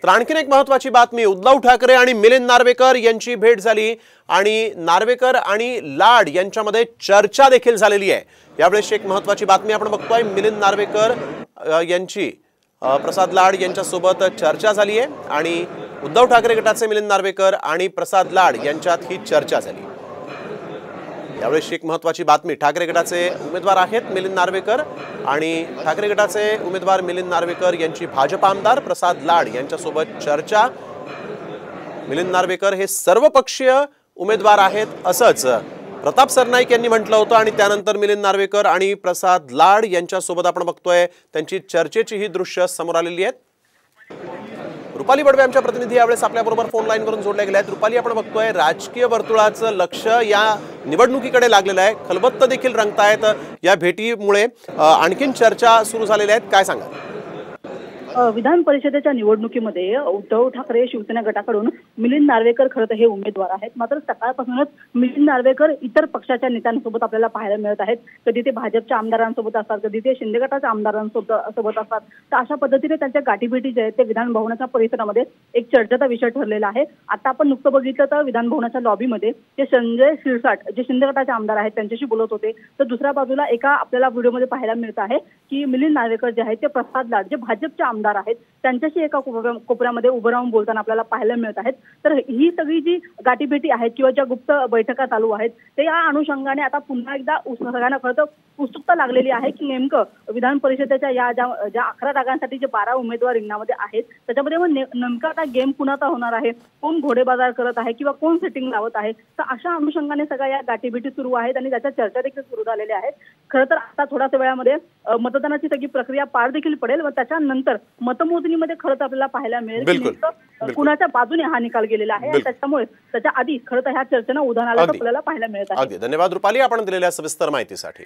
तर आणखीन एक महत्त्वाची बातमी, उद्धव ठाकरे आणि मिलिंद नार्वेकर यांची भेट झाली आणि नार्वेकर आणि लाड यांच्यामध्ये चर्चा देखील झालेली आहे। यावेळेस एक महत्त्वाची बातमी आपण बघतोय, मिलिंद नार्वेकर यांची प्रसाद लाड यांच्यासोबत चर्चा झाली आहे आणि उद्धव ठाकरे गटाचे मिलिंद नार्वेकर आणि प्रसाद लाड यांच्यात ही चर्चा झाली। यावेळेस एक महत्त्वाची बातमी, ठाकरे गटाचे उमेदवार आहेत मिलिंद नार्वेकर आणि ठाकरे गटाचे उमेदवार मिलिंद नार्वेकर यांची भाजप आमदार प्रसाद लाड यांच्यासोबत चर्चा। मिलिंद नार्वेकर हे सर्वपक्षीय उमेदवार आहेत असंच प्रताप सरनाईक यांनी म्हटलं होतं आणि त्यानंतर मिलिंद नार्वेकर आणि प्रसाद लाड यांच्यासोबत आपण बघतोय त्यांची चर्चेची ही दृश्य समोर आलेली आहेत। रुपाली बडवे आमच्या प्रतिनिधी यावेळेस आपल्याबरोबर फोन लाईनवरून जोडल्या गेल्या आहेत। रुपाली, आपण बघतोय राजकीय वर्तुळाचं लक्ष या निवडणुकीकडे लागलेलं आहे, खलबत्त देखील रंगतायत या भेटीमुळे, आणखीन चर्चा सुरू झालेल्या आहेत, काय सांगाल? विधान परिषदेच्या निवडणुकीमध्ये उद्धव ठाकरे शिवसेना गटाकडून मिलिंद नार्वेकर खरं तर हे उमेदवार आहेत, मात्र सकाळपासूनच मिलिंद नार्वेकर इतर पक्षाच्या नेत्यांसोबत आपल्याला पाहायला मिळत आहेत। कधी ते भाजपच्या आमदारांसोबत असतात, कधी ते शिंदे गटाच्या आमदारांसोबत असतात। तर अशा पद्धतीने त्यांच्या गाठीभेटी जे आहेत ते विधान भवनाच्या परिसरामध्ये एक चर्चेचा विषय ठरलेला आहे। आता आपण नुकतं बघितलं तर विधान भवनाच्या लॉबीमध्ये ते संजय शिरसाट जे शिंदे गटाचे आमदार आहेत त्यांच्याशी बोलत होते, तर दुसऱ्या बाजूला एका आपल्याला व्हिडिओमध्ये पाहायला मिळत आहे की मिलिंद नार्वेकर जे आहेत ते प्रसाद लाड जे भाजपचे आमदार आहेत त्यांच्याशी एका कोपऱ्यामध्ये उभं राहून बोलताना आपल्याला पाहायला मिळत आहेत। तर ही सगळी जी गाठीभेटी आहेत किंवा ज्या गुप्त बैठका चालू आहेत ते या अनुषंगाने आता पुन्हा एकदा सगळ्यांना खरं तर उत्सुकता लागलेली आहे की नेमकं विधान परिषदेच्या या ज्या 11 जागांसाठी जे 12 उमेदवार रिंगणामध्ये आहेत त्याच्यामध्ये मग नेमका आता गेम कुणाचा होणार आहे, कोण घोडेबाजार करत आहे किंवा कोण सेटिंग लावत आहे। तर अशा अनुषंगाने सगळ्या या गाठीभेटी सुरू आहेत आणि त्याच्या चर्चा देखील सुरू झालेल्या आहेत। खरं तर आता थोड्याच वेळामध्ये मतदानाची सगळी प्रक्रिया पार देखील पडेल व त्याच्यानंतर मतमोजणीमध्ये खरं तर आपल्याला पाहायला मिळेल कुणाच्या बाजूने हा निकाल गेलेला आहे आणि त्याच्यामुळे त्याच्या आधी खरं तर ह्या चर्चेनं उधाण आल्याचं आपल्याला पाहायला मिळत आहे। धन्यवाद रुपाली, आपण दिलेल्या सविस्तर माहितीसाठी।